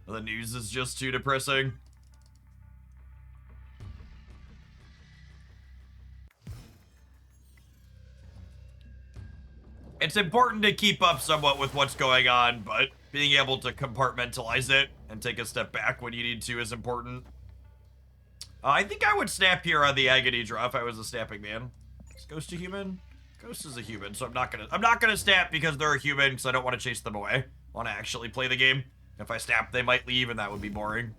The news is just too depressing. It's important to keep up somewhat with what's going on, but being able to compartmentalize it and take a step back when you need to is important. I think I would snap here on the agony draw if I was a snapping man. Is Ghost a human? Ghost is a human, so I'm not gonna snap because they're a human because I don't want to chase them away. I want to actually play the game. If I snap, they might leave, and that would be boring.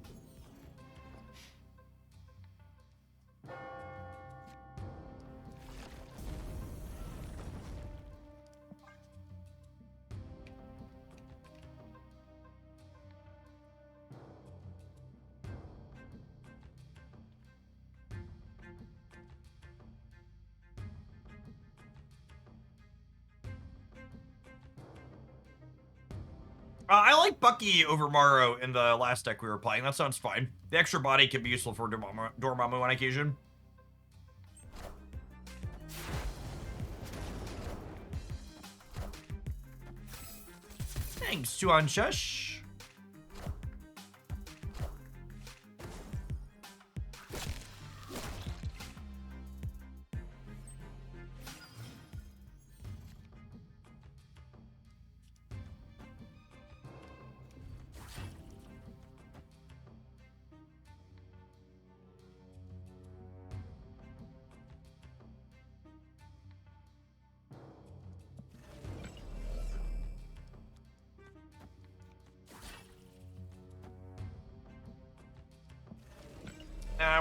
I like Bucky over Morrow in the last deck we were playing. That sounds fine. The extra body can be useful for Dormammu on occasion. Thanks, Tuan Shush.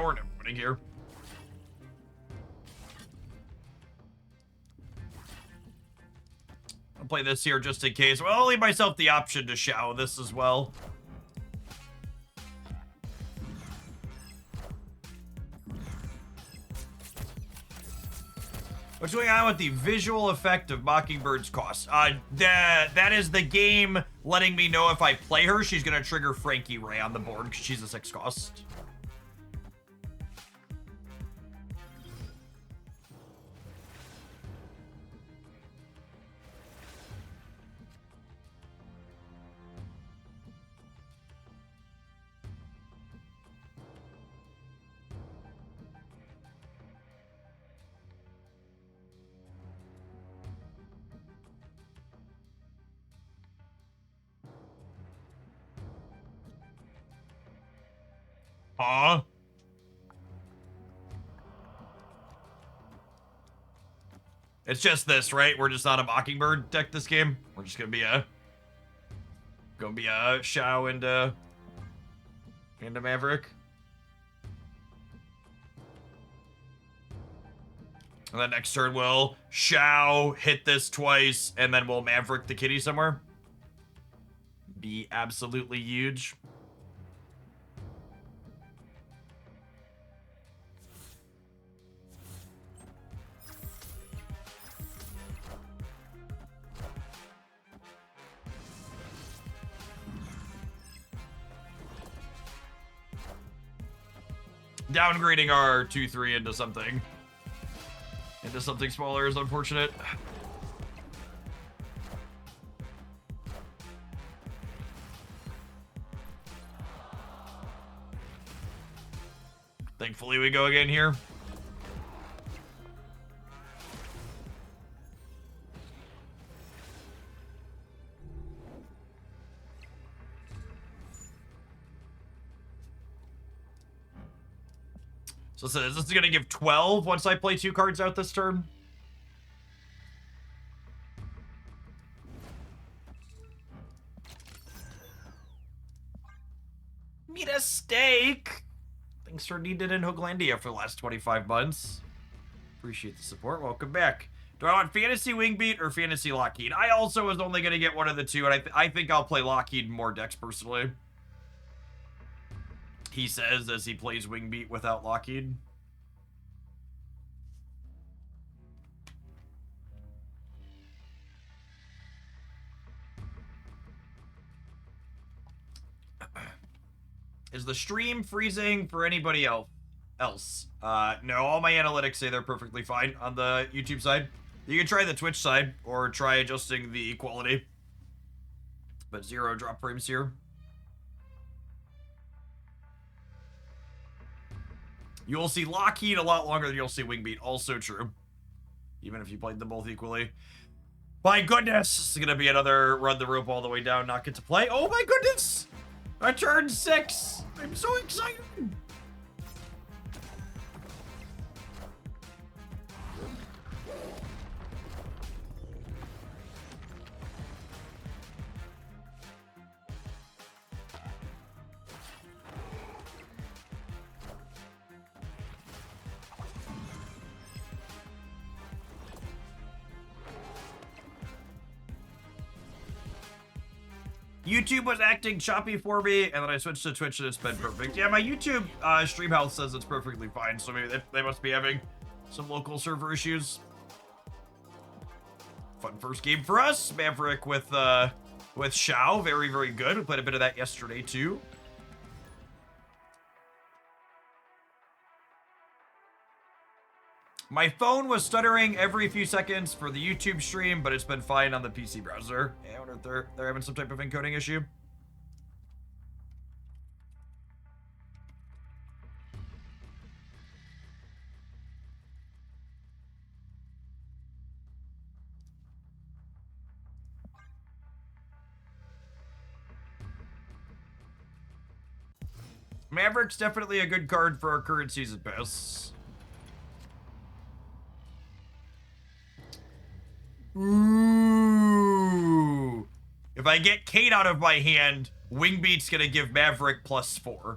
We're never winning here. I'll play this here just in case. Well, I'll leave myself the option to Shao this as well. What's going on with the visual effect of Mockingbird's cost? That is the game letting me know if I play her, she's going to trigger Frankie Ray on the board because she's a 6 cost. It's just this, right? We're just not a Mockingbird deck this game. We're just gonna be a Shao into Maverick. And then next turn we'll Shao, hit this twice, and then we'll Maverick the kitty somewhere. Be absolutely huge. Downgrading our 2-3 into something smaller is unfortunate. Thankfully we go again here. So is this going to give 12 once I play 2 cards out this turn? Meet a steak. Thanks for needed in Hooglandia for the last 25 months. Appreciate the support. Welcome back. Do I want Fantasy Wingbeat or Fantasy Lockheed? I also was only going to get one of the two, and I think I'll play Lockheed in more decks personally. He says as he plays Wingbeat without Lockheed. Is the stream freezing for anybody else? No, all my analytics say they're perfectly fine on the YouTube side. You can try the Twitch side or try adjusting the quality. But 0 drop frames here. You'll see Lockheed a lot longer than you'll see Wingbeat. Also true. Even if you played them both equally. My goodness, this is gonna be another run the rope all the way down, not get to play. Oh my goodness! I turned 6! I'm so excited! YouTube was acting choppy for me, and then I switched to Twitch and it's been perfect. Yeah, my YouTube stream health says it's perfectly fine, so maybe they must be having some local server issues. Fun first game for us. Maverick with Shao, very, very good. We played a bit of that yesterday too. My phone was stuttering every few seconds for the YouTube stream, but it's been fine on the PC browser. Yeah, I wonder if they're having some type of encoding issue. Maverick's definitely a good card for our current season pass. Ooh. If I get Kate out of my hand, Wingbeat's gonna give Maverick +4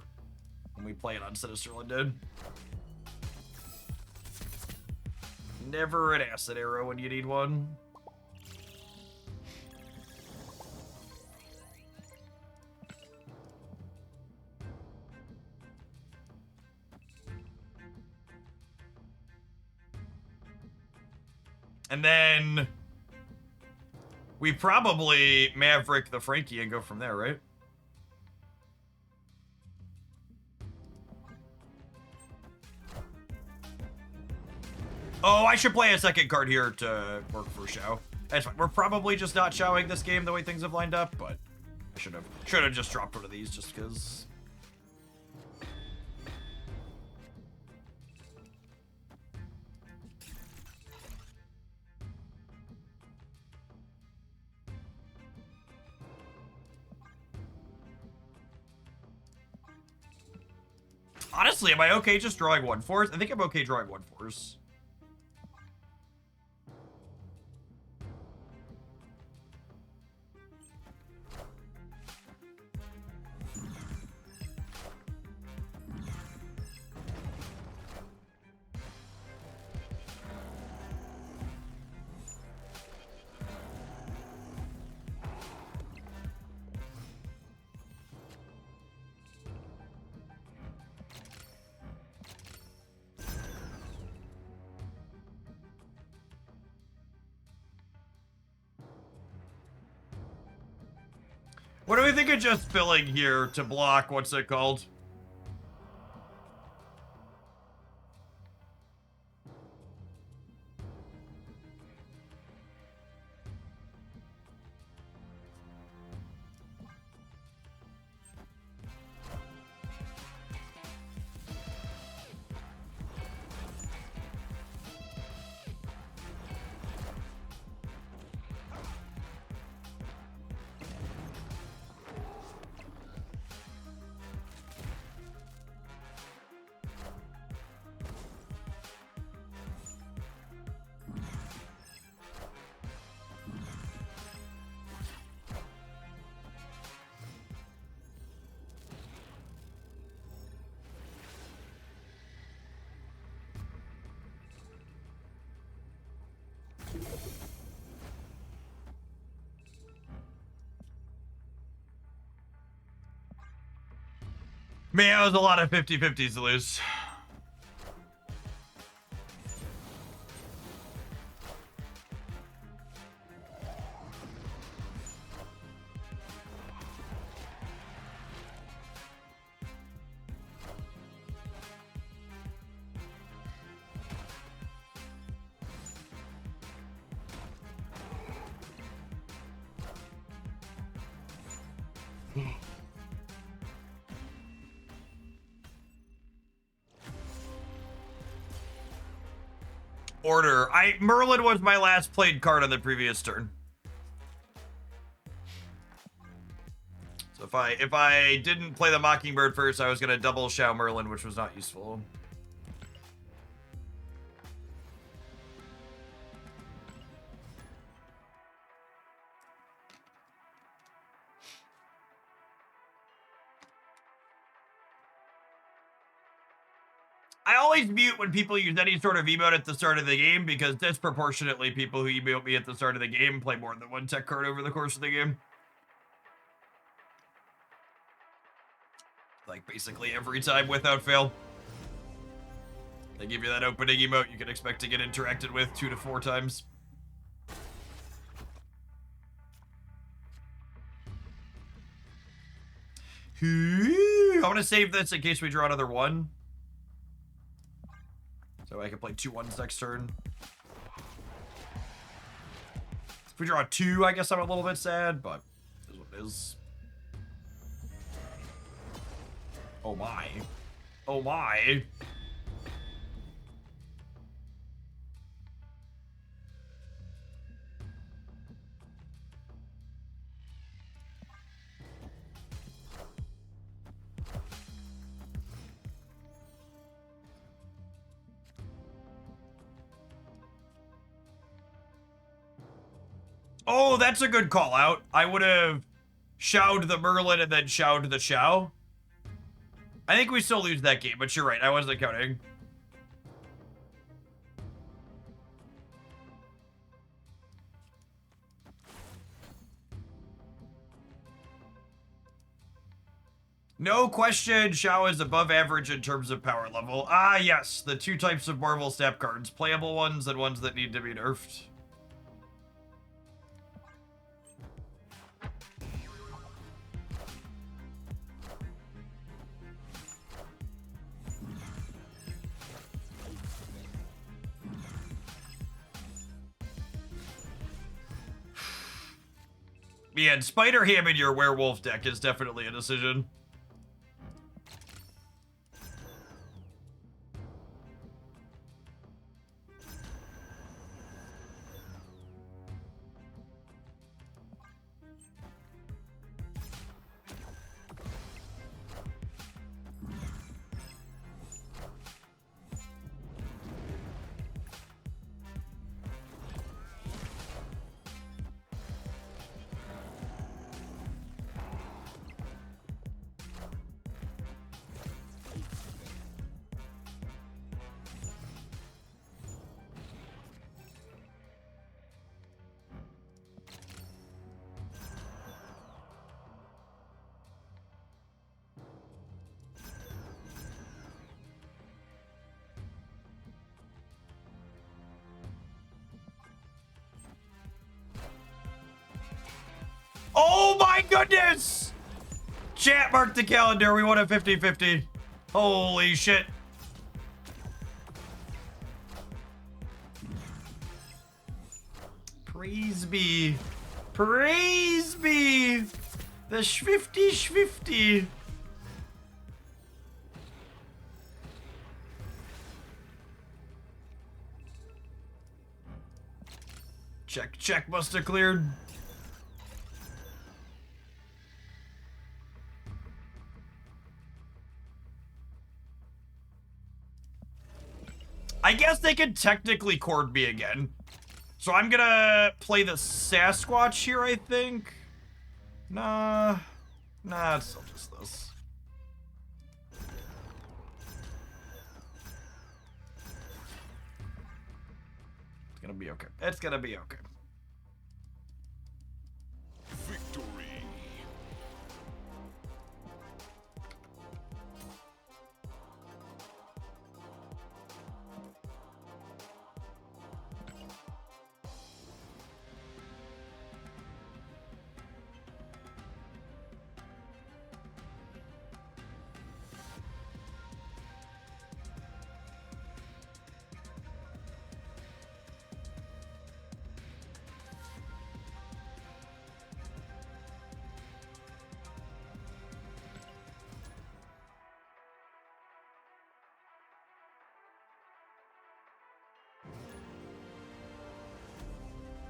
when we play it on Sinister London. Never an acid arrow when you need one. And then we probably Maverick the Frankie and go from there, right? Oh, I should play a second card here to work for Shao. That's fine. We're probably just not showing this game the way things have lined up, but I should have just dropped one of these just because. Honestly, am I okay just drawing 1/4? I think I'm okay drawing 1/4. What do we think of just filling here to block, what's it called? Man, that was a lot of 50-50s to lose. order. Merlin was my last played card on the previous turn. So if I didn't play the Mockingbird first, I was gonna double Shao Merlin, which was not useful. I always mute when people use any sort of emote at the start of the game, because disproportionately people who emote me at the start of the game play more than one tech card over the course of the game. Like, basically every time without fail. They give you that opening emote, you can expect to get interacted with 2 to 4 times. I want to save this in case we draw another 1. So I can play 2 1s next turn. If we draw a 2, I guess I'm a little bit sad, but it is what it is. Oh my. Oh my. Oh, that's a good call out. I would have Shao'd the Merlin and then Shao'd the Shao. I think we still lose that game, but you're right. I wasn't counting. No question, Shao is above average in terms of power level. Ah, yes, the 2 types of Marvel Snap cards. Playable ones and ones that need to be nerfed. Yeah, and Spider-Ham in your werewolf deck is definitely a decision. Oh my goodness! Chat, mark the calendar. We won a 50-50. Holy shit. Praise be. Praise be. The schwifty. Check must have cleared. I guess they could technically cord me again. So I'm gonna play the Sasquatch here, I think. Nah, it's still just this. It's gonna be okay. It's gonna be okay. Victory.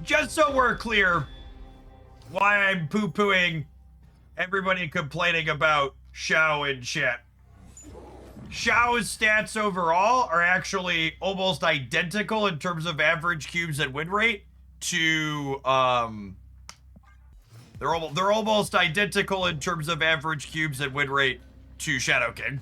just so we're clear, why I'm poo-pooing everybody complaining about Shao in chat. Shao's stats overall are actually almost identical in terms of average cubes and win rate to they're almost identical in terms of average cubes and win rate to Shadow King.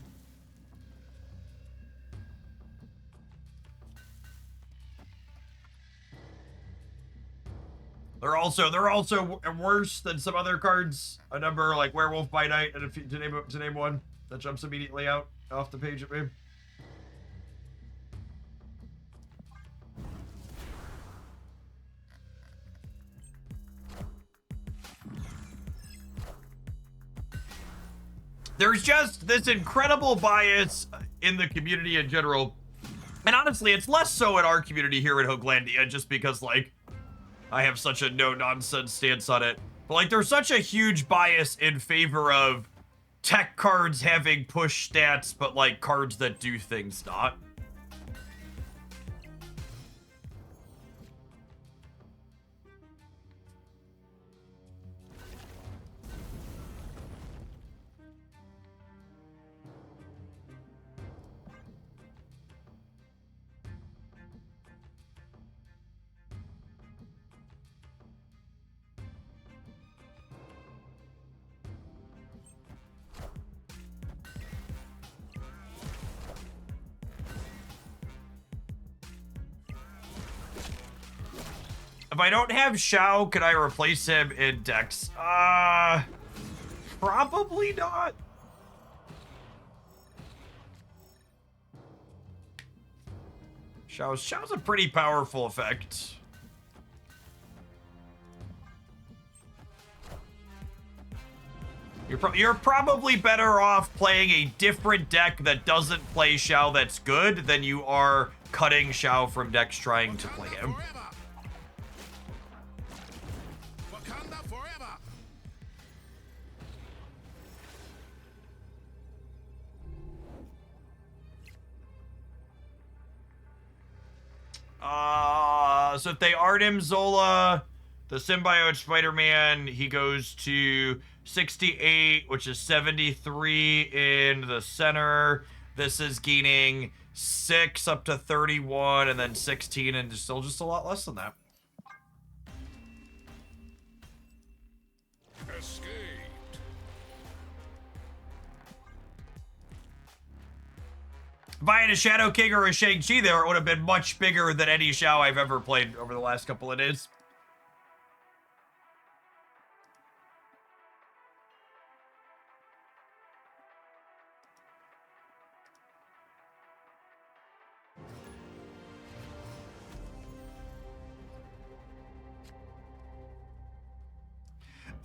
They're also worse than some other cards. A number like Werewolf by Night, and to name one that jumps immediately out off the page at me. There's just this incredible bias in the community in general. And honestly, it's less so in our community here in Hoaglandia, just because, like, I have such a no-nonsense stance on it. But, like, there's such a huge bias in favor of tech cards having push stats, but, like, cards that do things not. If I don't have Shao, can I replace him in Dex? Probably not. Shao's a pretty powerful effect. You're probably better off playing a different deck that doesn't play Shao that's good than you are cutting Shao from decks trying to play him. So if they Artem Zola, the Symbiote Spider-Man, he goes to 68, which is 73 in the center. This is gaining 6 up to 31, and then 16, and still just a lot less than that. Escaped. If I had a Shadow King or a Shang-Chi there, it would have been much bigger than any Shao I've ever played over the last couple of days.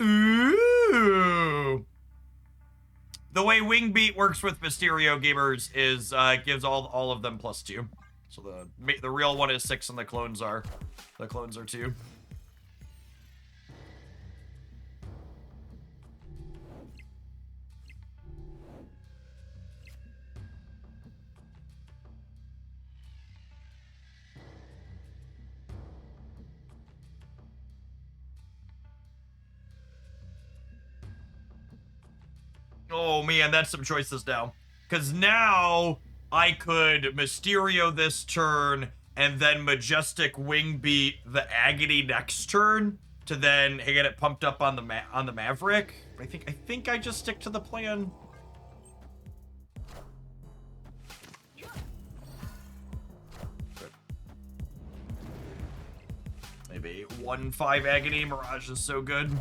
Ooh. The way Wing Beat works with Mysterio gamers is gives all of them +2. So the real one is 6 and the clones are 2. Oh man, that's some choices now. Because now I could Mysterio this turn and then Majestic Wing Beat the Agony next turn to then get it pumped up on the Maverick. I think I just stick to the plan. Maybe 1/5 Agony. Mirage is so good.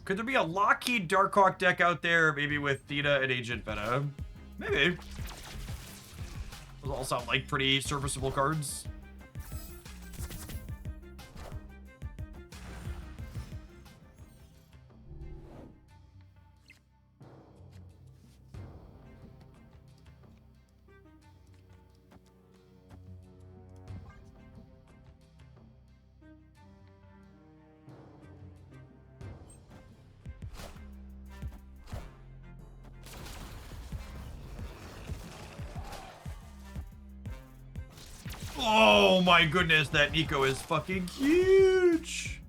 Could there be a Lockheed Darkhawk deck out there, maybe with Theta and Agent Venom? Maybe. Those all sound like pretty serviceable cards. Oh my goodness, that Nico is fucking huge.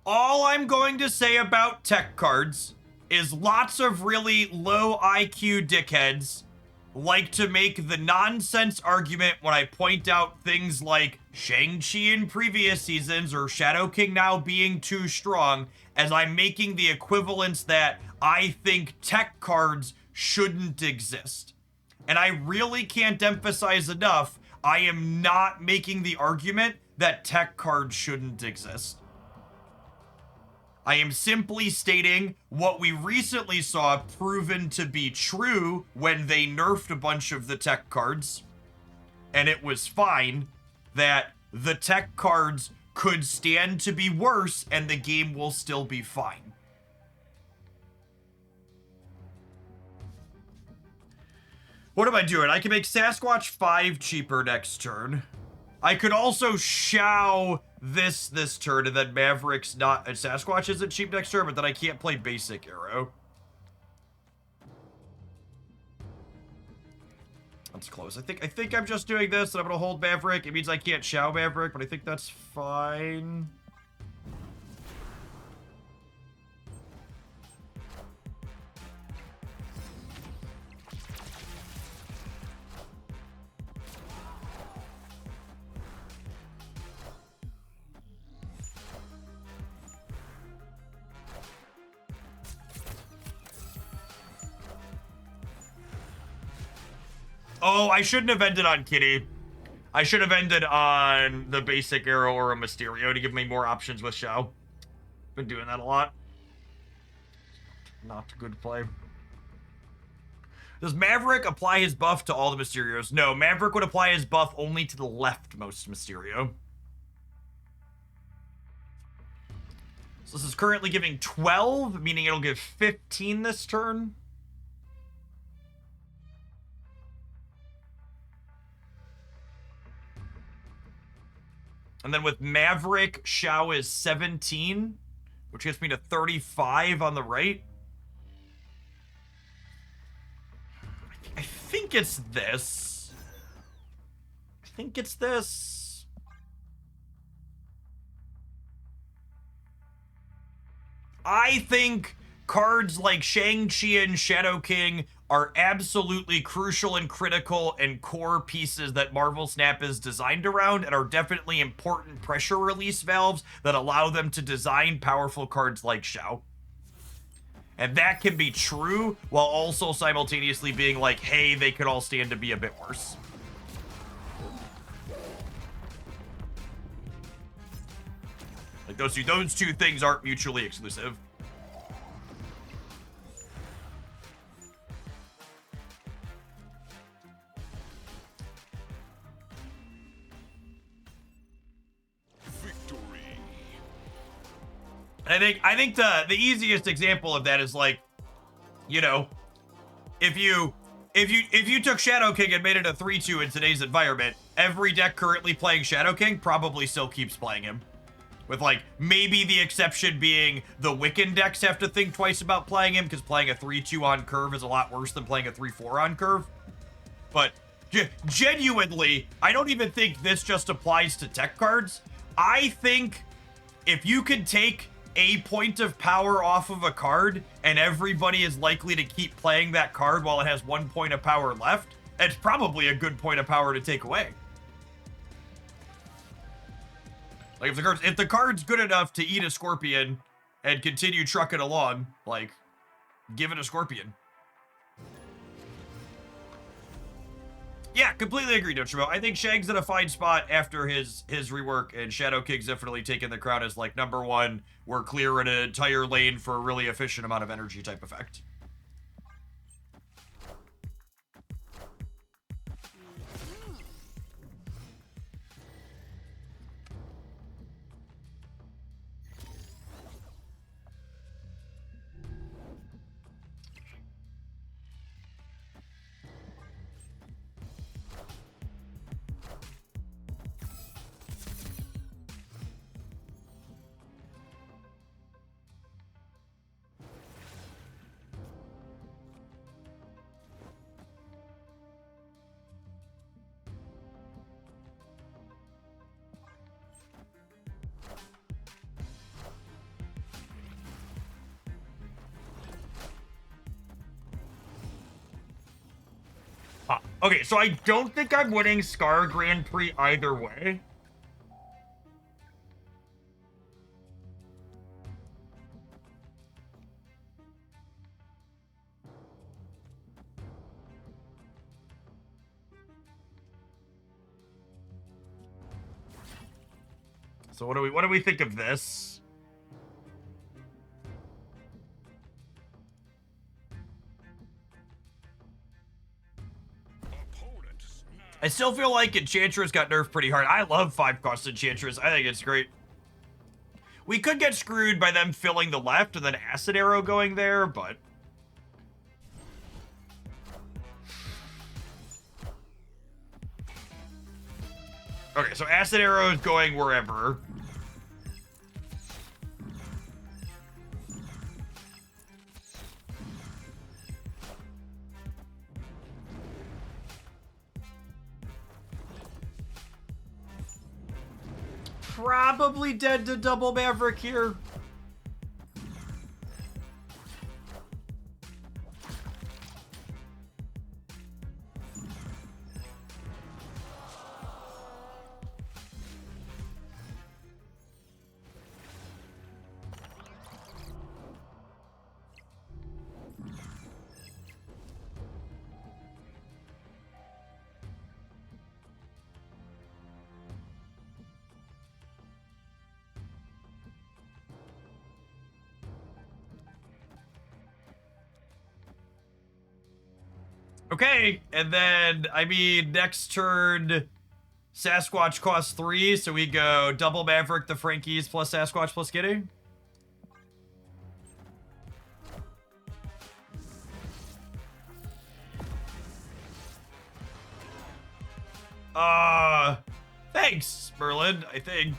All I'm going to say about tech cards is lots of really low IQ dickheads like to make the nonsense argument when I point out things like Shang-Chi in previous seasons or Shadow King now being too strong, as I'm making the equivalence that I think tech cards shouldn't exist. And I really can't emphasize enough, I am not making the argument that tech cards shouldn't exist. I am simply stating what we recently saw proven to be true when they nerfed a bunch of the tech cards, and it was fine, that the tech cards could stand to be worse and the game will still be fine. What am I doing? I can make Sasquatch 5 cheaper next turn. I could also Shao this turn, and then Maverick's not... And Sasquatch isn't cheap next turn, but then I can't play basic arrow. That's close. I think I'm just doing this, and I'm gonna hold Maverick. It means I can't Shao Maverick, but I think that's fine. Oh, I shouldn't have ended on Kitty. I should have ended on the basic arrow or a Mysterio to give me more options with Shao. Been doing that a lot. Not a good play. Does Maverick apply his buff to all the Mysterios? No, Maverick would apply his buff only to the leftmost Mysterio. So this is currently giving 12, meaning it'll give 15 this turn. And then with Maverick, Shao is 17, which gets me to 35 on the right. I think it's this. I think it's this. I think cards like Shang-Chi and Shadow King are absolutely crucial and critical and core pieces that Marvel Snap is designed around, and are definitely important pressure release valves that allow them to design powerful cards like Shao. And that can be true while also simultaneously being like, hey, they could all stand to be a bit worse. Like those two things aren't mutually exclusive. I think the easiest example of that is like, you know, if you took Shadow King and made it a 3-2 in today's environment, every deck currently playing Shadow King probably still keeps playing him. With like maybe the exception being the Wiccan decks have to think twice about playing him, because playing a 3-2 on curve is a lot worse than playing a 3-4 on curve. But genuinely, I don't even think this just applies to tech cards. I think if you could take a point of power off of a card and everybody is likely to keep playing that card while it has 1 point of power left, it's probably a good point of power to take away. Like if the card's good enough to eat a scorpion and continue trucking along, like, give it a scorpion. Yeah, completely agree, Dochimo. I think Shag's in a fine spot after his rework, and Shadow King's definitely taken the crown as like #1. We're clear in an entire lane for a really efficient amount of energy type effect. Okay, so I don't think I'm winning Scar Grand Prix either way. So what do we think of this? I still feel like Enchantress got nerfed pretty hard. I love 5-cost Enchantress. I think it's great. We could get screwed by them filling the left and then Acid Arrow going there, but... Okay, so Acid Arrow is going wherever. Probably dead to double Maverick here. Okay, and then, I mean, next turn, Sasquatch costs 3, so we go double Maverick the Frankies plus Sasquatch plus Giddy. Thanks, Merlin, I think.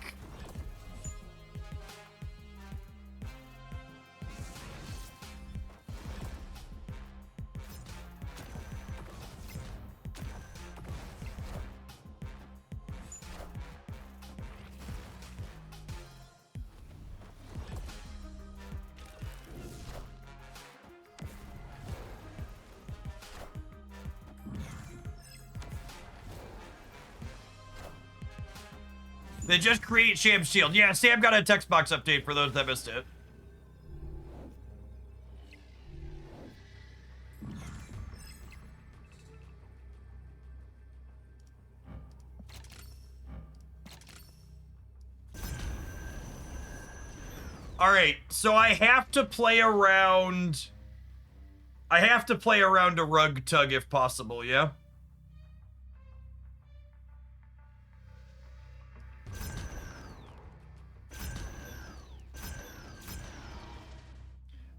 They just create Sham Shield. Yeah, Sam got a text box update for those that missed it. Alright, so I have to play around... I have to play around a Rug Tug if possible, yeah?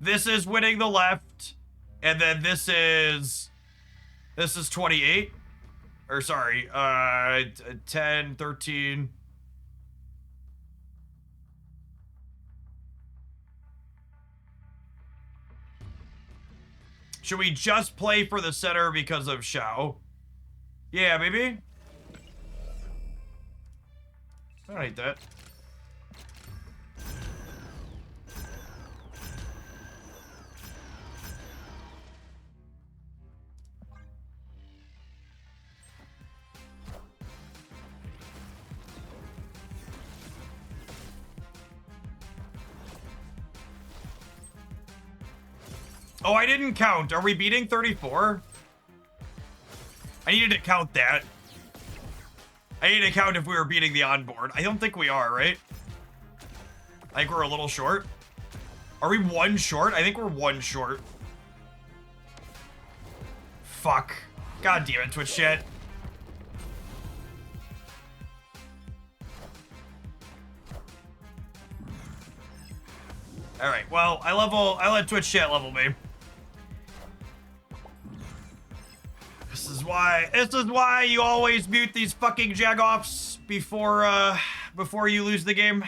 This is winning the left, and then this is 28, or sorry, 10, 13. Should we just play for the center because of Shao? Yeah, maybe. I don't hate that. Oh, I didn't count. Are we beating 34? I needed to count that. I needed to count if we were beating the onboard. I don't think we are, right? I think we're a little short. Are we 1 short? I think we're 1 short. Fuck. God damn it, Twitch chat. Alright, well, I let Twitch chat level me. This is why you always mute these fucking jagoffs before you lose the game.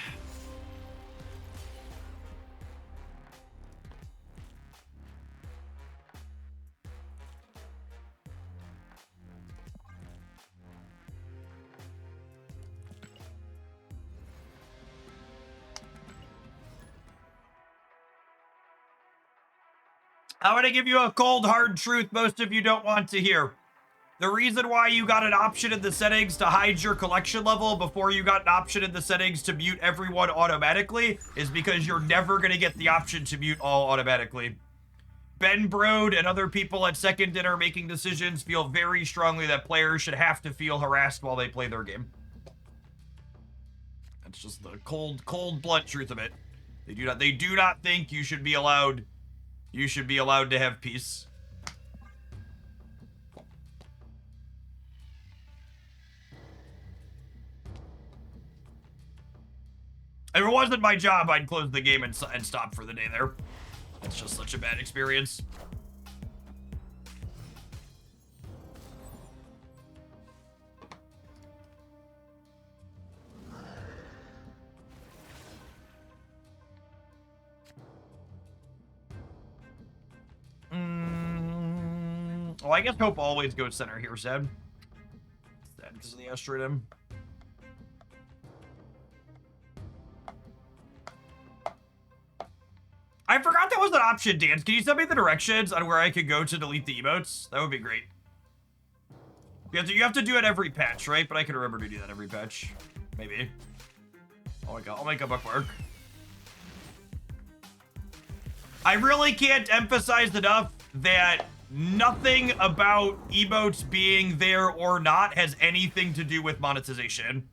I'm gonna give you a cold, hard truth most of you don't want to hear. The reason why you got an option in the settings to hide your collection level before you got an option in the settings to mute everyone automatically is because you're never going to get the option to mute all automatically. Ben Brode and other people at Second Dinner making decisions feel very strongly that players should have to feel harassed while they play their game. That's just the cold, blunt truth of it. They do not think you should be allowed to have peace. If it wasn't my job, I'd close the game and stop for the day there. It's just such a bad experience. Well, I guess Hope always goes center here, Zed. Zed because of the asteroid M. I forgot that was an option, Dan. Can you send me the directions on where I could go to delete the emotes? That would be great. You have to do it every patch, right? But I can remember to do that every patch. Maybe. I'll make a bookmark. I really can't emphasize enough that nothing about emotes being there or not has anything to do with monetization.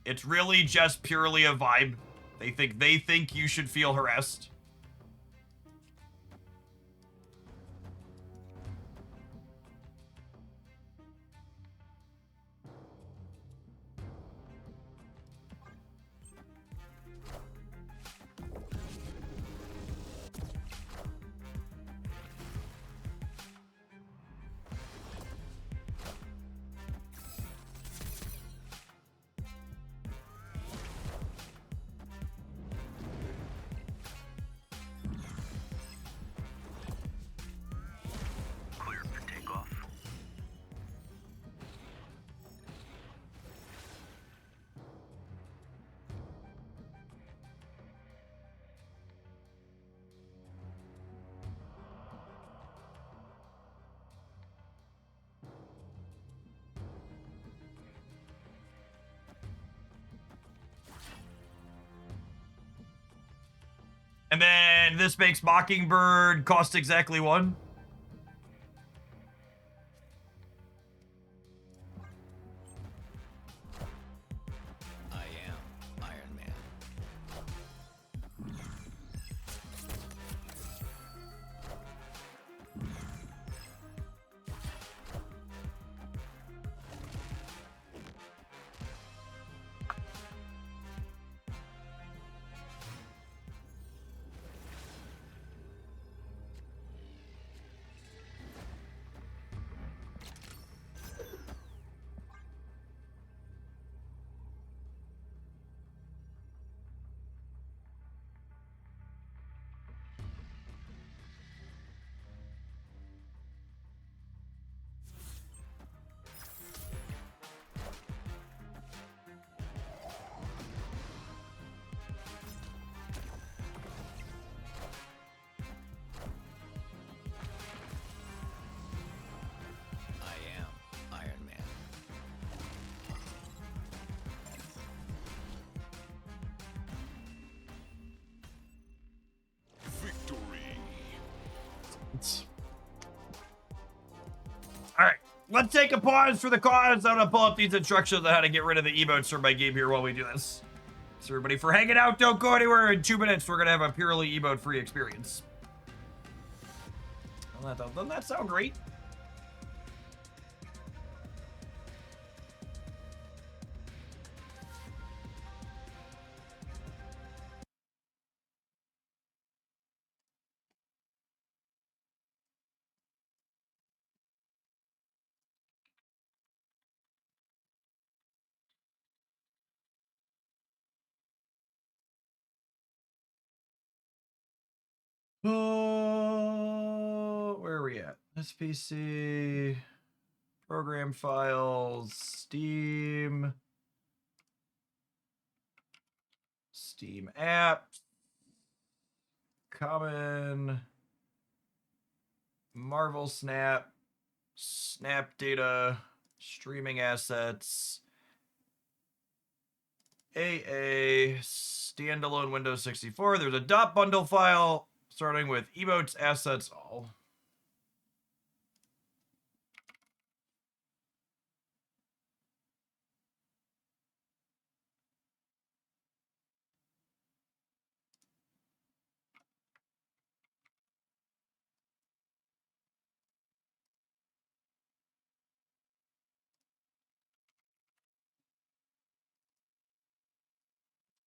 It's really just purely a vibe. They think you should feel harassed. And then this makes Mockingbird cost exactly 1. I am Iron Man. Alright, let's take a pause for the cause. I'm gonna pull up these instructions on how to get rid of the emotes from my game here while we do this. So everybody for hanging out, don't go anywhere. In 2 minutes, we're gonna have a purely emote-free experience. Well, doesn't that sound great? Where are we at? SPC, program files, Steam apps, common, Marvel Snap, Snap data, streaming assets, AA, standalone Windows 64. There's a dot bundle file starting with emotes, assets, all.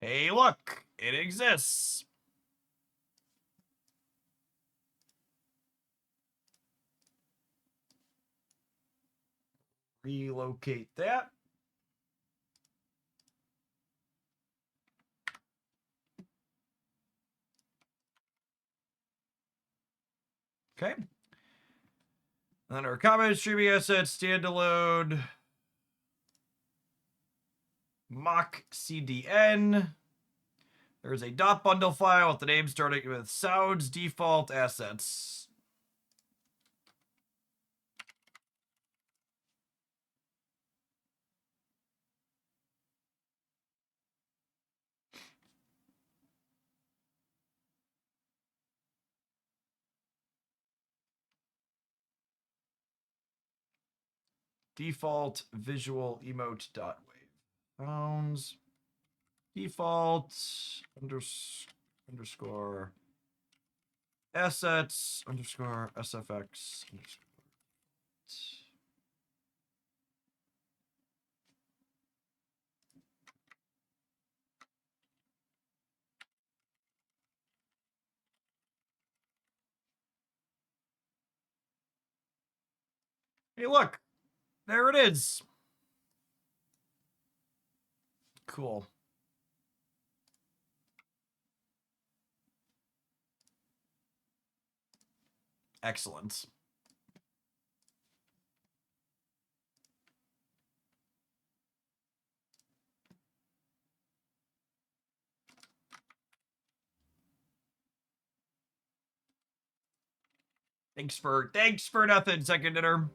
Hey, look, it exists. Relocate that. Okay. Then our comment streaming assets, standalone, mock CDN. There's a dot bundle file with the name starting with sounds default assets. Default visual emote dot wave sounds default underscore assets underscore sfx underscore. Hey, look, there it is. Cool. Excellent. Thanks for nothing, second dinner.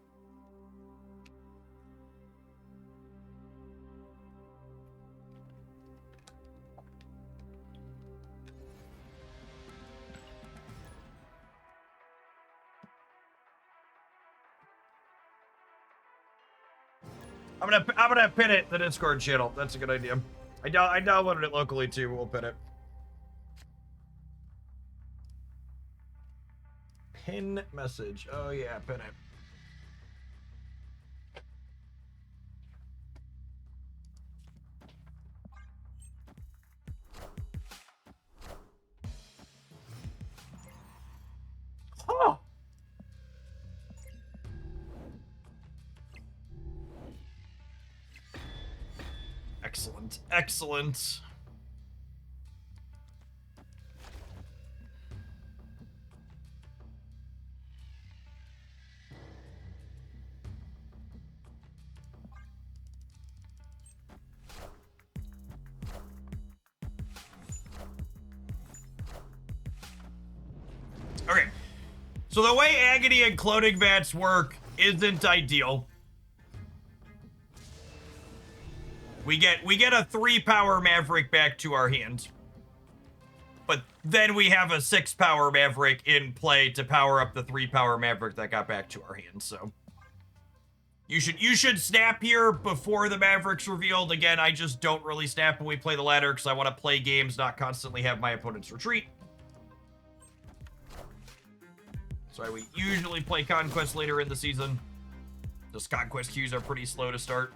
I'm gonna pin it the Discord channel. That's a good idea. I downloaded it locally too. We'll pin it. Pin message. Oh yeah, pin it. Oh. Excellent. Excellent. Okay. So the way Agony and cloning mats work isn't ideal. We get a 3-power Maverick back to our hand. But then we have a 6-power Maverick in play to power up the 3-power Maverick that got back to our hand, so. You should snap here before the Maverick's revealed. Again, I just don't really snap when we play the ladder because I want to play games, not constantly have my opponents retreat. Sorry, we usually play Conquest later in the season. Those Conquest queues are pretty slow to start.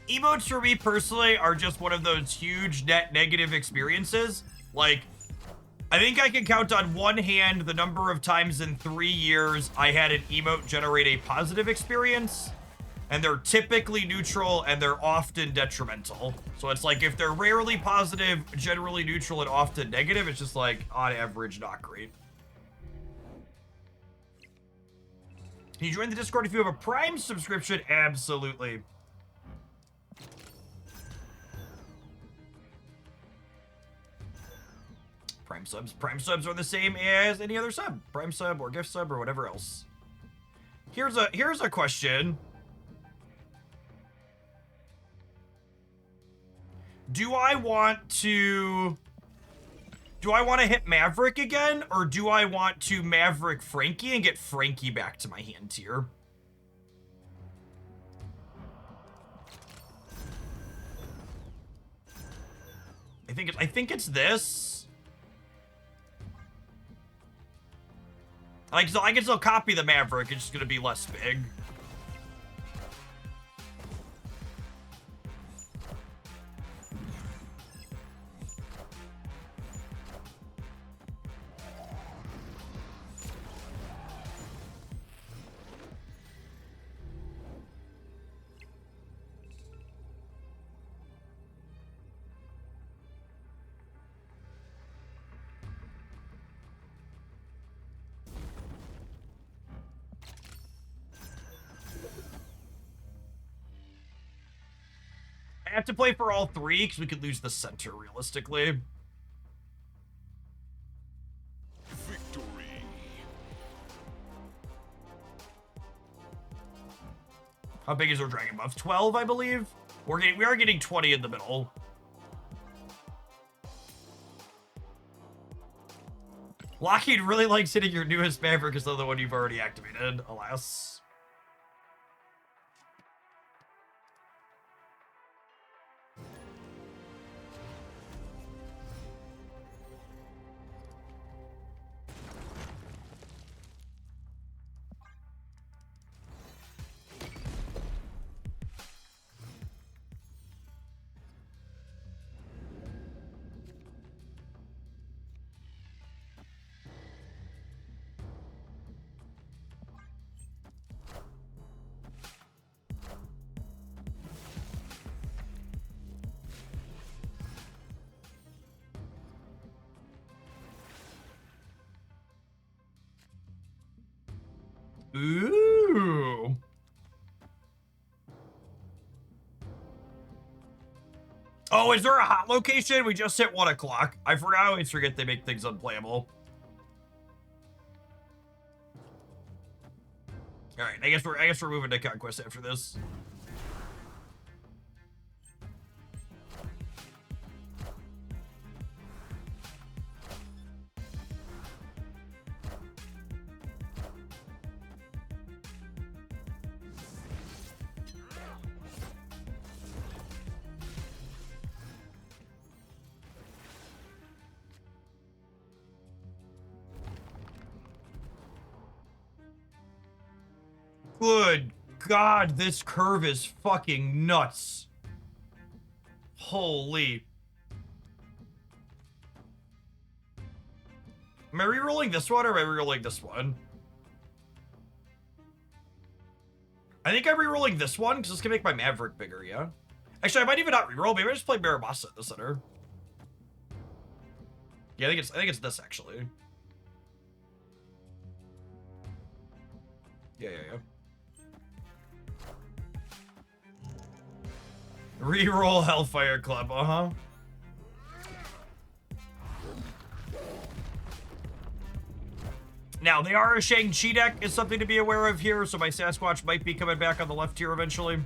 Emotes for me personally are just one of those huge net negative experiences. Like, I think I can count on one hand the number of times in 3 years I had an emote generate a positive experience. and they're typically neutral, and they're often detrimental. So it's like if they're rarely positive, generally neutral, and often negative, it's just like on average not great. Can you join the Discord if you have a Prime subscription? Absolutely. Prime subs are the same as any other sub. Prime sub or gift sub or whatever else. Here's a question. Do I want to hit Maverick again, or do I want to Maverick Frankie and get Frankie back to my hand tier? I think it's this. I can still copy the Maverick, it's just gonna be less big. I have to play for all three because we could lose the center realistically. Victory. How big is our dragon buff? 12, I believe. We are getting 20 in the middle. Lockheed really likes hitting your newest Maverick instead of the one you've already activated, alas. Ooh. Oh, is there a hot location? We just hit 1 o'clock. I always forget they make things unplayable. All right, I guess we're moving to Conquest after this. Good God, this curve is fucking nuts. Holy. Am I re-rolling this one or am I re-rolling this one? I think I'm re-rolling this one because this can make my Maverick bigger, yeah? Actually, I might even not re-roll. Maybe I just play Maramasa in the center. Yeah, I think it's this actually. Yeah. Reroll Hellfire Club, uh-huh. Now, they are a Shang-Chi deck is something to be aware of here, so my Sasquatch might be coming back on the left here eventually.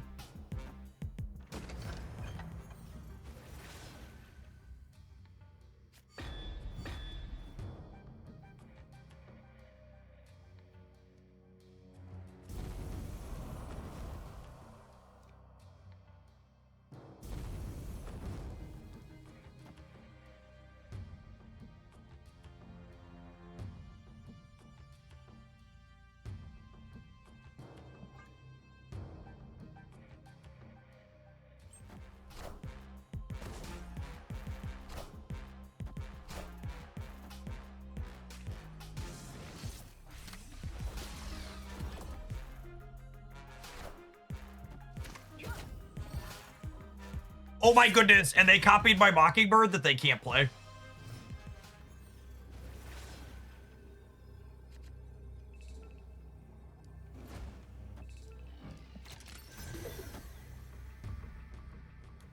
Oh my goodness, and they copied my Mockingbird that they can't play.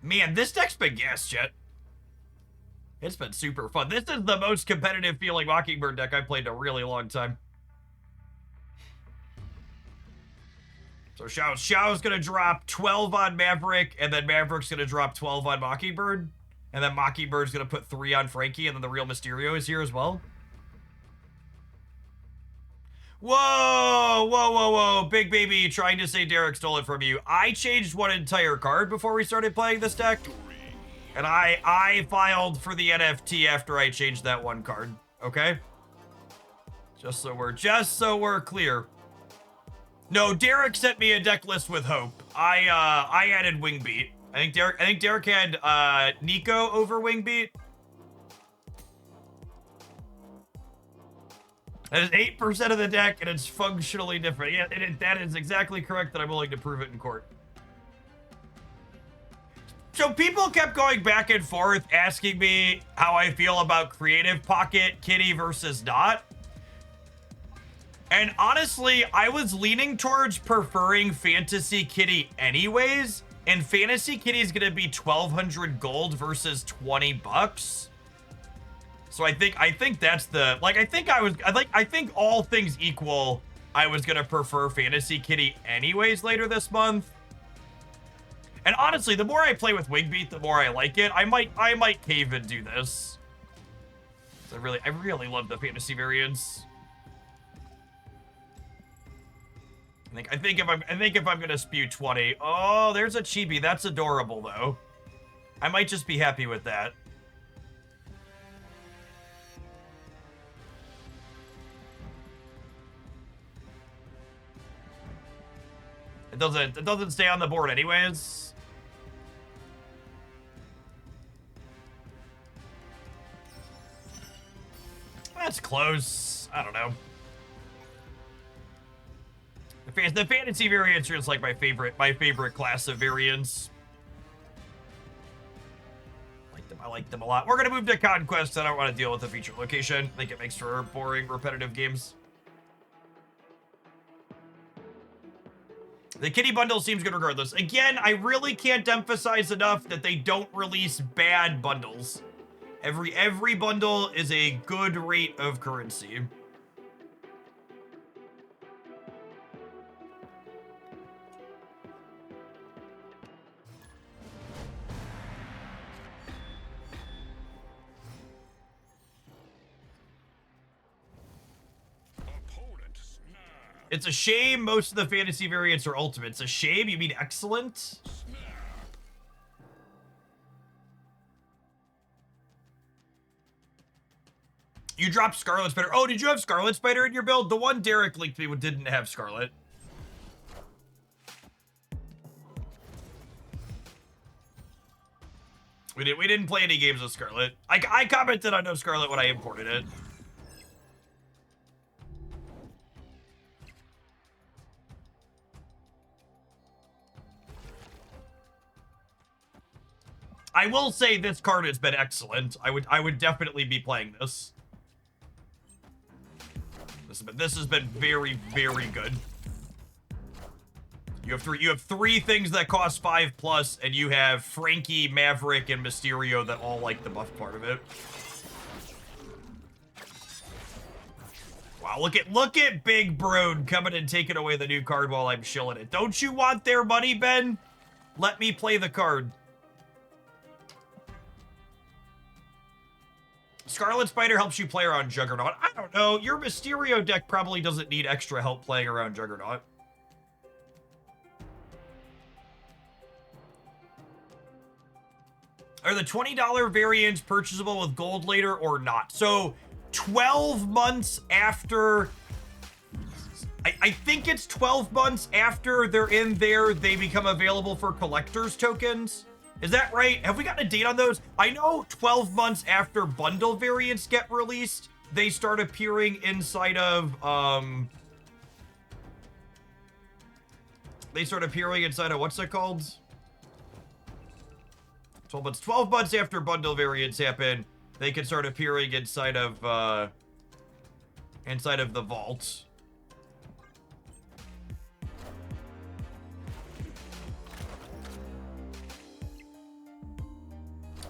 Man, this deck's been gas, chat. It's been super fun. This is the most competitive feeling Mockingbird deck I've played in a really long time. So Xiao's gonna drop 12 on Maverick, and then Maverick's gonna drop 12 on Mockingbird. And then Mockingbird's gonna put 3 on Frankie, and then the real Mysterio is here as well. Whoa, whoa, whoa, whoa. Big Baby trying to say Derek stole it from you. I changed one entire card before we started playing this deck. And I filed for the NFT after I changed that one card. Okay? Just so we're clear. No, Derek sent me a deck list with Hope. I added Wingbeat. I think Derek had Nico over Wingbeat. That is 8% of the deck, and it's functionally different. Yeah, that is exactly correct, that I'm willing to prove it in court. So people kept going back and forth asking me how I feel about Creative Pocket Kitty versus not. And honestly, I was leaning towards preferring Fantasy Kitty anyways, and Fantasy Kitty is going to be 1,200 gold versus 20 bucks. So I think that's the, like, I think all things equal, I was gonna prefer Fantasy Kitty anyways later this month. And honestly, the more I play with Wingbeat, the more I like it. I might cave and do this. I really love the fantasy variants. I think if I'm gonna spew 20, oh, there's a chibi. That's adorable though. I might just be happy with that. It doesn't stay on the board anyways. That's close. I don't know. The fantasy variants are just like my favorite class of variants. I like them a lot. We're gonna move to Conquest. I don't want to deal with the feature location. I think it makes for boring, repetitive games. The kitty bundle seems good regardless. Again, I really can't emphasize enough that they don't release bad bundles. Every bundle is a good rate of currency. It's a shame most of the fantasy variants are ultimates. A shame? You mean excellent? You dropped Scarlet Spider. Oh, did you have Scarlet Spider in your build? The one Derek linked me didn't have Scarlet. We didn't play any games with Scarlet. I commented on no Scarlet when I imported it. I will say this card has been excellent. I would definitely be playing this. This has been very, very good. You have three things that cost 5+, and you have Frankie, Maverick, and Mysterio that all like the buff part of it. Wow, look at Big Brood coming and taking away the new card while I'm shilling it. Don't you want their money, Ben? Let me play the card. Scarlet Spider helps you play around Juggernaut. I don't know. Your Mysterio deck probably doesn't need extra help playing around Juggernaut. Are the $20 variants purchasable with gold later or not? So 12 months after... I think it's 12 months after they're in there, they become available for collector's tokens. Is that right? Have we gotten a date on those? I know 12 months after bundle variants get released, they start appearing inside of, what's it called? 12 months. 12 months after bundle variants happen, they can start appearing inside of the vault.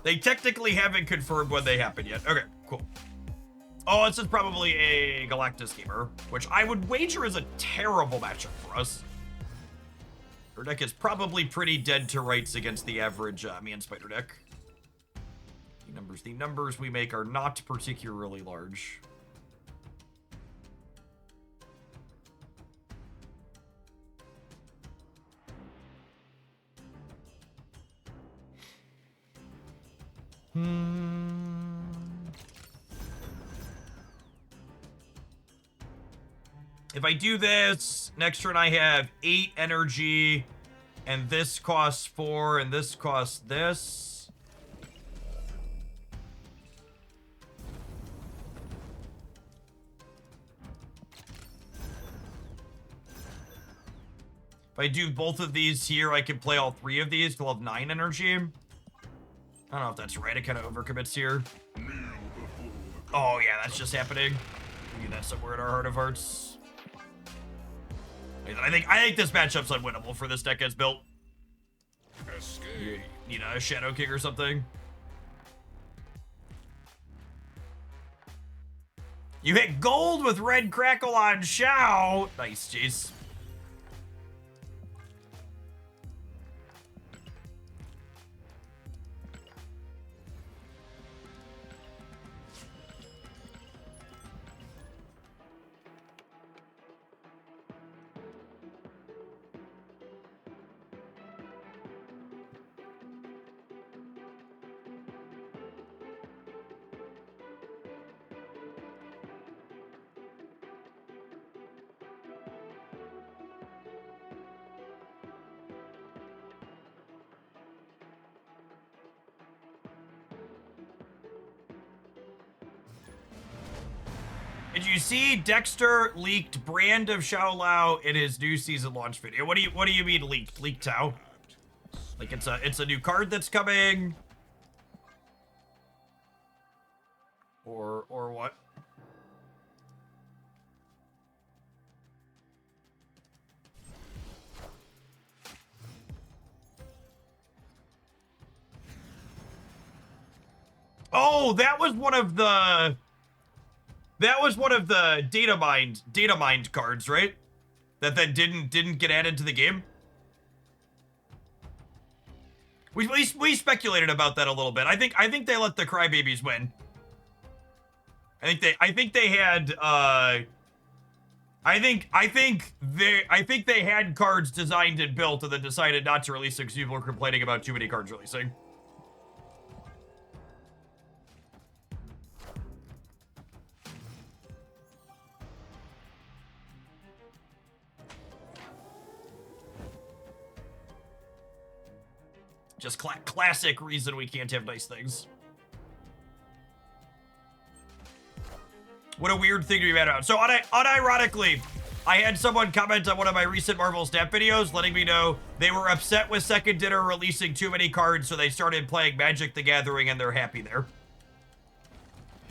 They technically haven't confirmed when they happen yet. Okay, cool. Oh, this is probably a Galactus gamer, which I would wager is a terrible matchup for us. Our deck is probably pretty dead to rights against the average me and Spider deck. The numbers we make are not particularly large. If I do this, next turn I have 8 energy, and this costs 4, and this costs this. If I do both of these here, I can play all 3 of these, so I'll have 9 energy. I don't know if that's right, it kind of overcommits here. Oh yeah, that's just happening. We need that somewhere in our heart of hearts. I think this matchup's unwinnable for this deck as built. Escape. You need a Shadow King or something. You hit gold with Red Crackle on Shao. Nice, jeez. Did you see Dexter leaked brand of Xiao Lao in his new season launch video? What do you mean leaked? Leaked how? Like it's a new card that's coming? Or what? Oh, that was one of the data mined cards, right? That didn't get added to the game. We speculated about that a little bit. I think they let the crybabies win. I think they had I think they had cards designed and built and then decided not to release them because people were complaining about too many cards releasing. Just classic reason we can't have nice things. What a weird thing to be mad about. So unironically, I had someone comment on one of my recent Marvel Snap videos letting me know they were upset with Second Dinner releasing too many cards, so they started playing Magic the Gathering and they're happy there.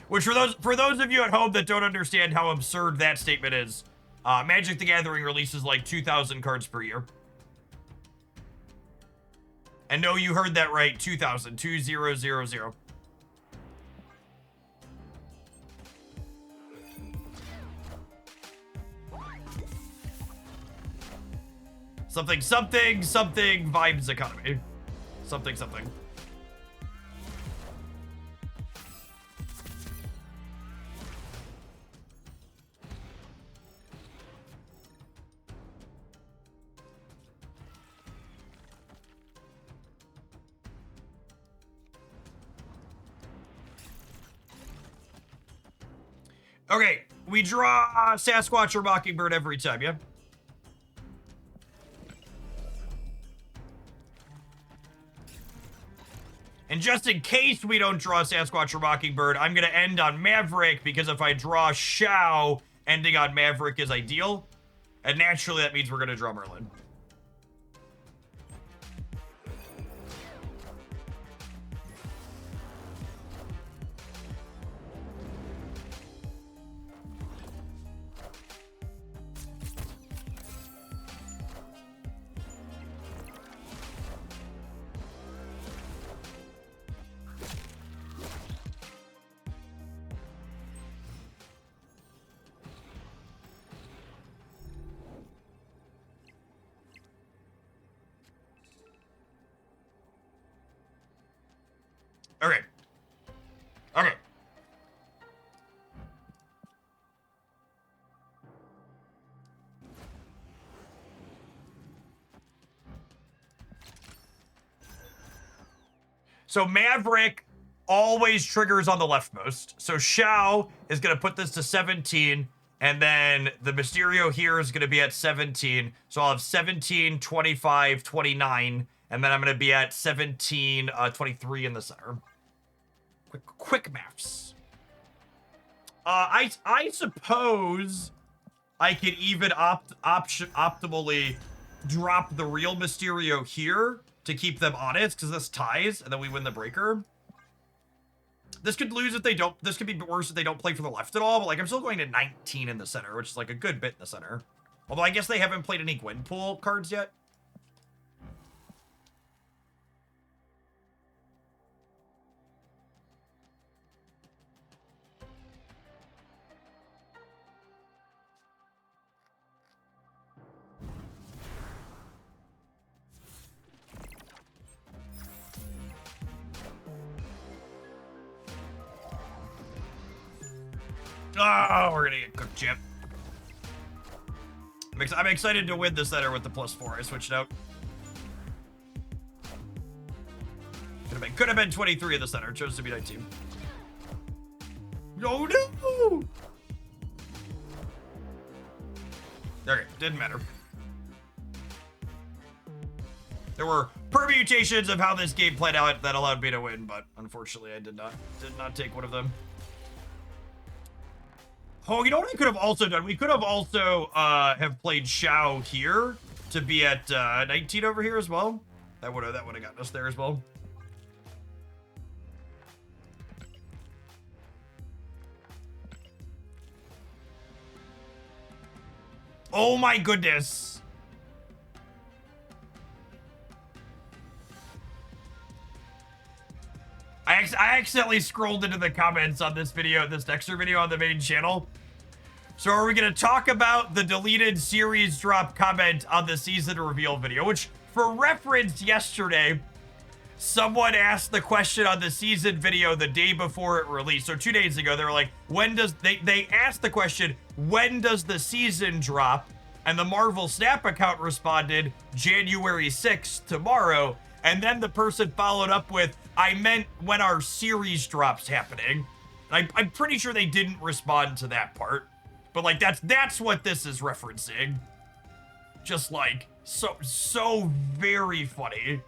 Which for those of you at home that don't understand how absurd that statement is, Magic the Gathering releases like 2,000 cards per year. And no, you heard that right, 2,000, 2000. Something vibes economy. Something. Okay, we draw Sasquatch or Mockingbird every time, yeah? And just in case we don't draw Sasquatch or Mockingbird, I'm going to end on Maverick, because if I draw Shao, ending on Maverick is ideal. And naturally, that means we're going to draw Merlin. So Maverick always triggers on the leftmost. So Shao is going to put this to 17, and then the Mysterio here is going to be at 17. So I'll have 17, 25, 29, and then I'm going to be at 17, 23 in the center. Quick maths. I suppose I could even optimally drop the real Mysterio here to keep them honest, because this ties, and then we win the breaker. This could lose if they don't. This could be worse if they don't play for the left at all, but like I'm still going to 19 in the center, which is like a good bit in the center. Although I guess they haven't played any Gwenpool cards yet. Oh, we're gonna get cooked, chip. I'm excited to win the center with the +4. I switched out. Could have been 23 in the center. Chose to be 19. Oh no! Okay, didn't matter. There were permutations of how this game played out that allowed me to win, but unfortunately I did not take one of them. Oh, you know what I could have also done? We could have also have played Shao here to be at 19 over here as well. That would have gotten us there as well. Oh my goodness. I accidentally scrolled into the comments on this video, this Dexter video on the main channel. So are we going to talk about the deleted series drop comment on the season reveal video, which for reference yesterday, someone asked the question on the season video the day before it released. So 2 days ago, they were like, when does, they asked the question, when does the season drop? And the Marvel Snap account responded, January 6th, tomorrow. And then the person followed up with, I meant when our series drops happening. I'm pretty sure they didn't respond to that part. But like that's what this is referencing. Just like so very funny.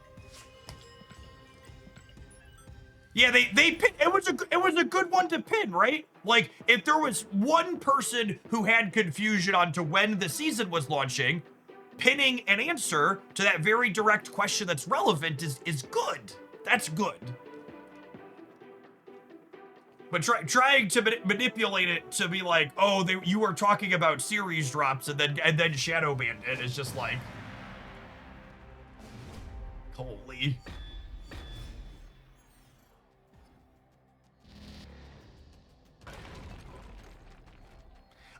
Yeah, they pinned, it was a good one to pin, right? Like if there was one person who had confusion onto when the season was launching, pinning an answer to that very direct question that's relevant is good. That's good. But trying to manipulate it to be like, oh, you were talking about series drops and then shadow banned it is just like, holy.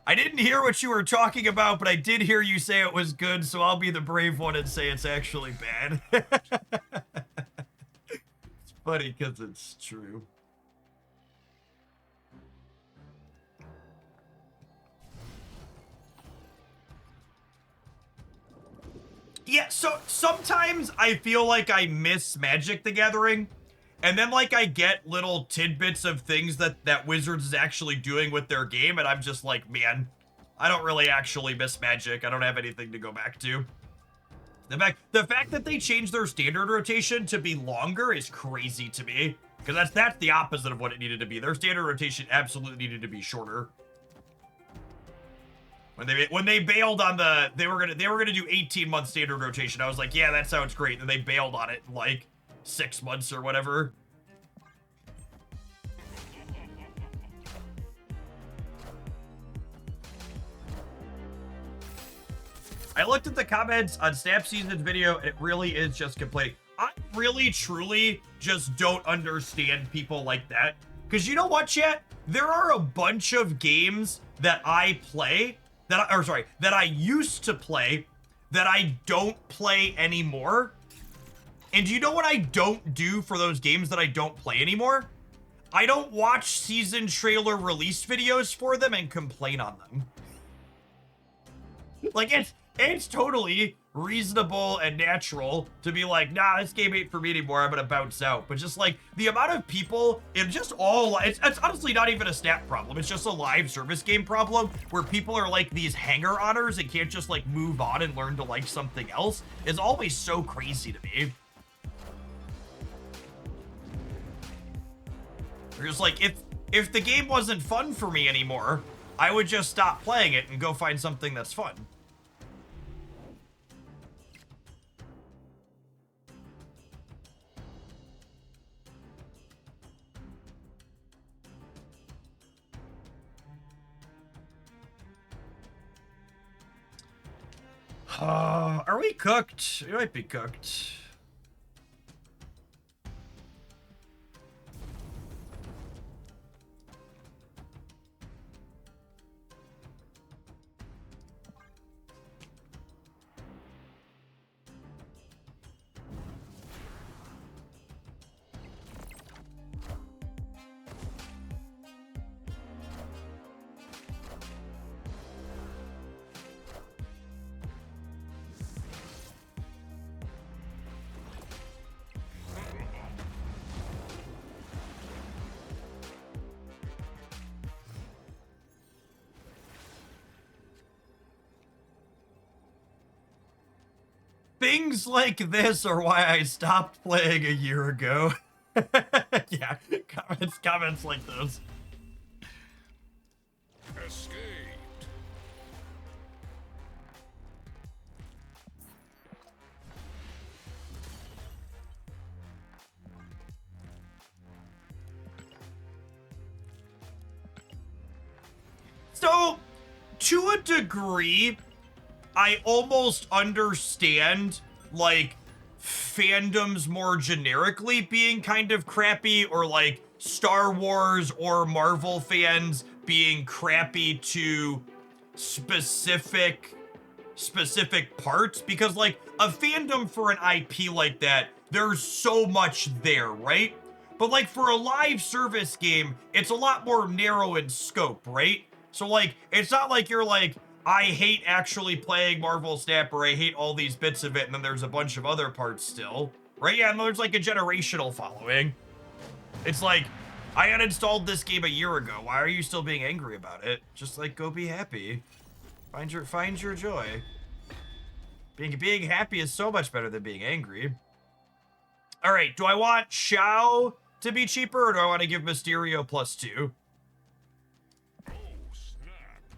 I didn't hear what you were talking about, but I did hear you say it was good, so I'll be the brave one and say it's actually bad. It's funny because it's true. Yeah, so sometimes I feel like I miss Magic the Gathering, and then like I get little tidbits of things that Wizards is actually doing with their game, and I'm just like, man, I don't really actually miss Magic. I don't have anything to go back to. The fact that they changed their standard rotation to be longer is crazy to me, because that's the opposite of what it needed to be. Their standard rotation absolutely needed to be shorter. When they bailed on they were gonna do 18-month standard rotation, I was like, yeah, that sounds great. And they bailed on it in like 6 months or whatever. I looked at the comments on Snap Season's video, and it really is just complaining. I really, truly just don't understand people like that. Because you know what, chat? There are a bunch of games that I play, that I used to play, that I don't play anymore. And you know what I don't do for those games that I don't play anymore? I don't watch season trailer release videos for them and complain on them. Like, it's totally reasonable and natural to be like, nah, this game ain't for me anymore, I'm gonna bounce out. But just like the amount of people in just all, it's honestly not even a snap problem, it's just a live service game problem where people are like these hanger-oners and can't just like move on and learn to like something else is always so crazy to me. They're just like, if the game wasn't fun for me anymore, I would just stop playing it and go find something that's fun. Are we cooked? We might be cooked. Things like this are why I stopped playing a year ago. Yeah, comments like those. Escaped. So, to a degree, I almost understand, like, fandoms more generically being kind of crappy, or like Star Wars or Marvel fans being crappy to specific parts, because like a fandom for an IP like that, there's so much there, right? But like for a live service game, it's a lot more narrow in scope, right? So like, it's not like you're like, I hate actually playing Marvel Snap, or I hate all these bits of it, and then there's a bunch of other parts still, right? Yeah, and there's like a generational following. It's like, I uninstalled this game a year ago. Why are you still being angry about it? Just like, go be happy. Find your joy. Being happy is so much better than being angry. All right, do I want Shao to be cheaper, or do I want to give Mysterio +2?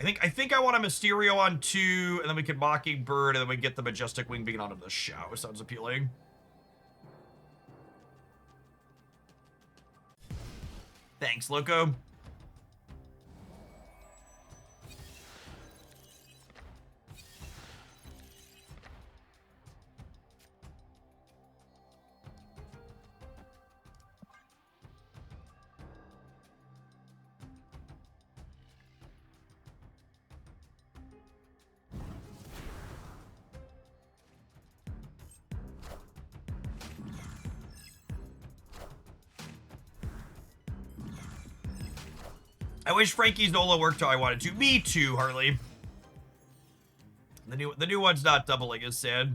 I think I want a Mysterio on 2, and then we can Mockingbird, and then we get the Majestic Wing Beacon onto the Shao. Sounds appealing. Thanks, Loco. I wish Frankie's Nola worked how I wanted to. Me too, Harley. The new one's not doubling is sad.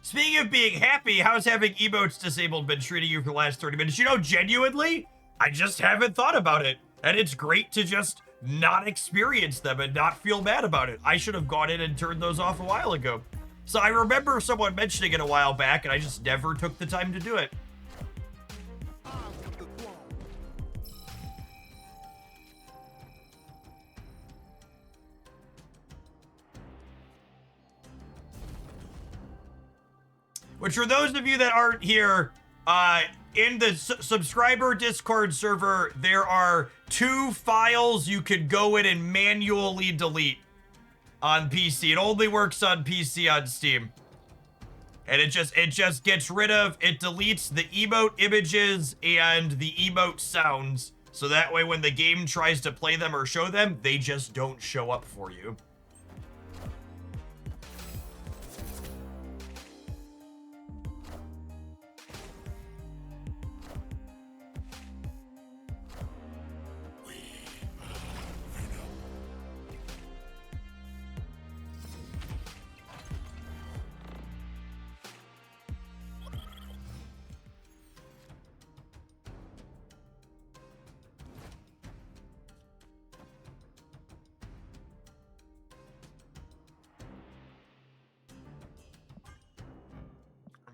Speaking of being happy, how's having emotes disabled been treating you for the last 30 minutes? You know, genuinely, I just haven't thought about it. And it's great to just not experience them and not feel bad about it. I should have gone in and turned those off a while ago. So I remember someone mentioning it a while back, and I just never took the time to do it. Which, for those of you that aren't here, in the subscriber Discord server, there are 2 files you could go in and manually delete on PC. It only works on PC on Steam. And it just gets rid of, it deletes the emote images and the emote sounds. So that way when the game tries to play them or show them, they just don't show up for you.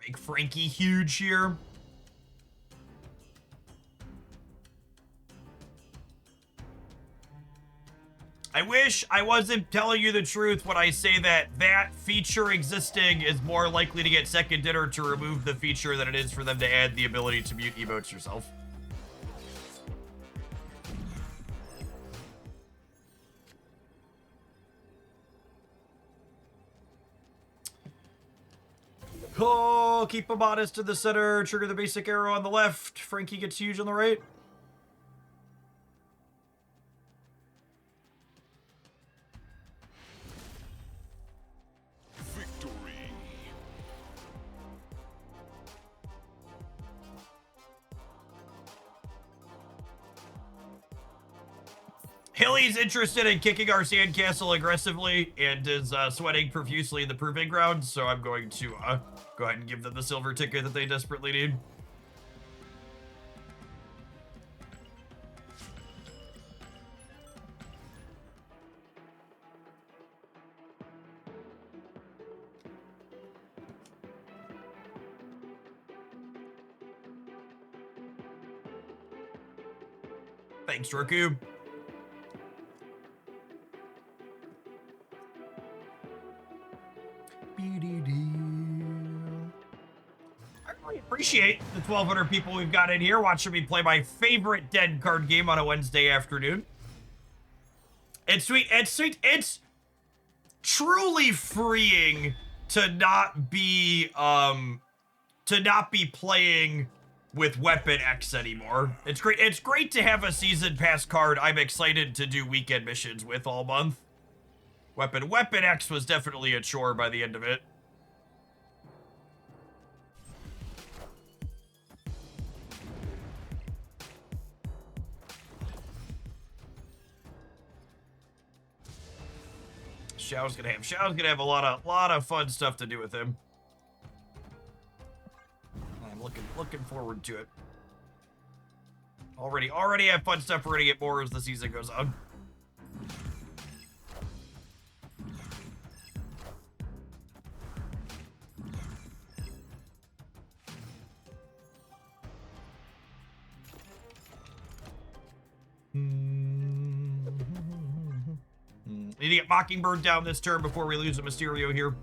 Make Frankie huge here. I wish I wasn't telling you the truth when I say that that feature existing is more likely to get second dinner to remove the feature than it is for them to add the ability to mute emotes yourself. Oh, keep him honest in the center. Trigger the basic arrow on the left. Frankie gets huge on the right. Victory. Hilly's interested in kicking our sandcastle aggressively and is sweating profusely in the proving ground, so I'm going to go ahead and give them the silver ticket that they desperately need. Thanks, Roku. I really appreciate the 1,200 people we've got in here watching me play my favorite dead card game on a Wednesday afternoon. It's sweet. It's sweet. It's truly freeing to not be playing with Weapon X anymore. It's great. It's great to have a season pass card I'm excited to do weekend missions with all month. Weapon X was definitely a chore by the end of it. Xiao's gonna have a lot of fun stuff to do with him. I'm looking forward to it. Already have fun stuff. We're gonna get more as the season goes on. Need to get Mockingbird down this turn before we lose a Mysterio here.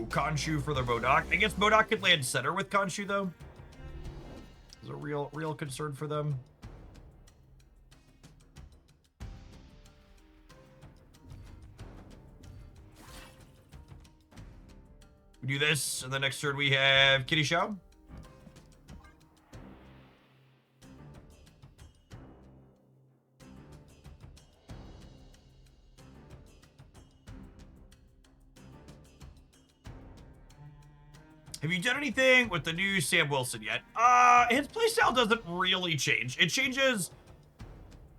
Khonshu for the Modok. I guess Modok could land center with Khonshu though. Is a real concern for them. We do this, and the next turn we have Kitty Xiao. Have you done anything with the new Sam Wilson yet? His playstyle doesn't really change. It changes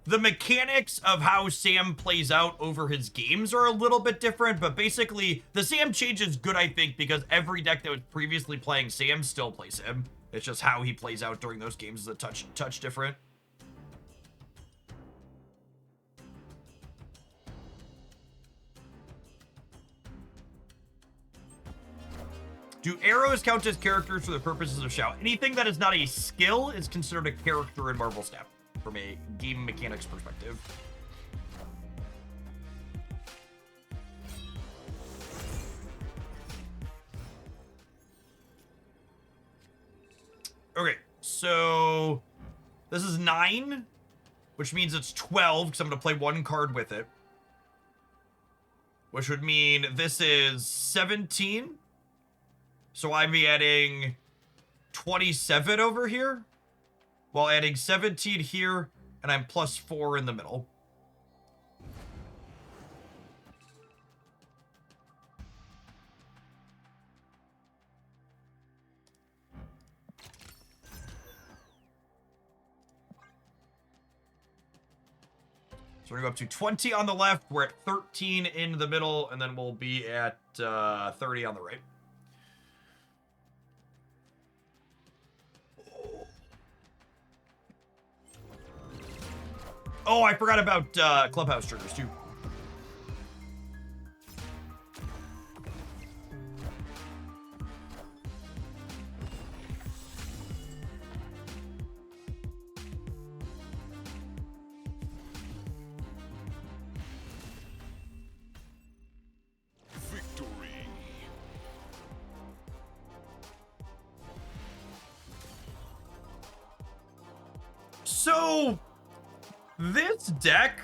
the mechanics of how Sam plays out over his games are a little bit different, but basically the Sam change is good, I think, because every deck that was previously playing Sam still plays him. It's just how he plays out during those games is a touch different. Do arrows count as characters for the purposes of Xiao? Anything that is not a skill is considered a character in Marvel Snap, from a game mechanics perspective. Okay, so this is 9, which means it's 12, because I'm going to play one card with it. Which would mean this is 17. So I'm adding 27 over here, while adding 17 here, and I'm +4 in the middle. So we're gonna go up to 20 on the left, we're at 13 in the middle, and then we'll be at 30 on the right. Oh, I forgot about clubhouse triggers too. Victory. So this deck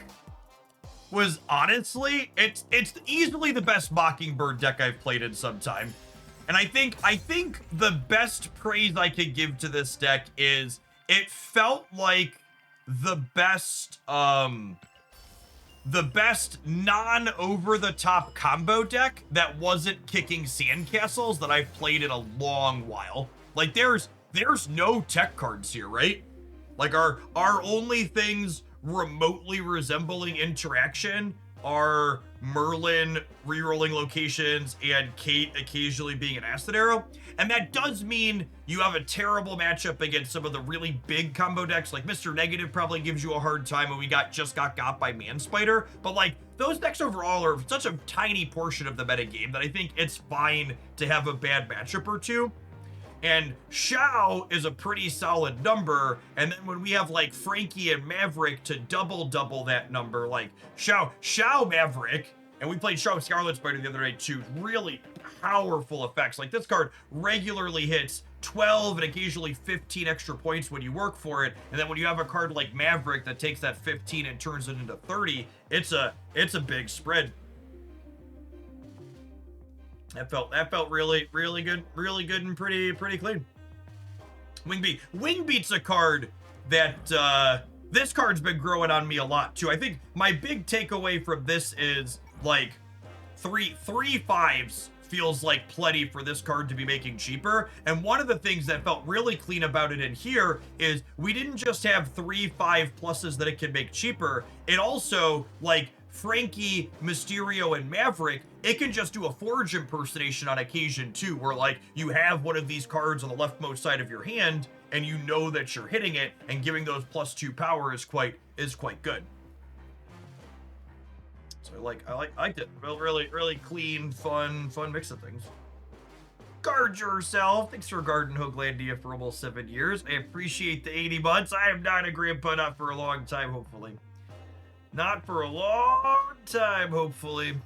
was honestly, it's easily the best Mockingbird deck I've played in some time. And I think the best praise I could give to this deck is it felt like the best non-over-the-top combo deck that wasn't kicking sandcastles that I've played in a long while. Like there's no tech cards here, right? Like our only things remotely resembling interaction are Merlin rerolling locations and Kate occasionally being an acid arrow. And that does mean you have a terrible matchup against some of the really big combo decks. Like Mr. Negative probably gives you a hard time, and we just got by Manspider. But like those decks overall are such a tiny portion of the metagame that I think it's fine to have a bad matchup or two. And Shao is a pretty solid number, and then when we have like Frankie and Maverick to double that number, like Shao Maverick, and we played Shao Scarlet Spider the other night too, really powerful effects. Like this card regularly hits 12 and occasionally 15 extra points when you work for it, and then when you have a card like Maverick that takes that 15 and turns it into 30, it's a big spread. That felt really good and pretty clean. Wingbeat's a card that this card's been growing on me a lot too. I think my big takeaway from this is like three fives feels like plenty for this card to be making cheaper. And one of the things that felt really clean about it in here is we didn't just have 3 5+ that it can make cheaper. It also, like Frankie, Mysterio, and Maverick, it can just do a Forge impersonation on occasion too, where like you have one of these cards on the leftmost side of your hand and you know that you're hitting it, and giving those +2 power is quite good. So I liked it. Really clean, fun mix of things. Guard yourself. Thanks for guarding Hooglandia for almost 7 years. I appreciate the 80 months. I am not a grandpa, not for a long time, hopefully. Not for a long time, hopefully.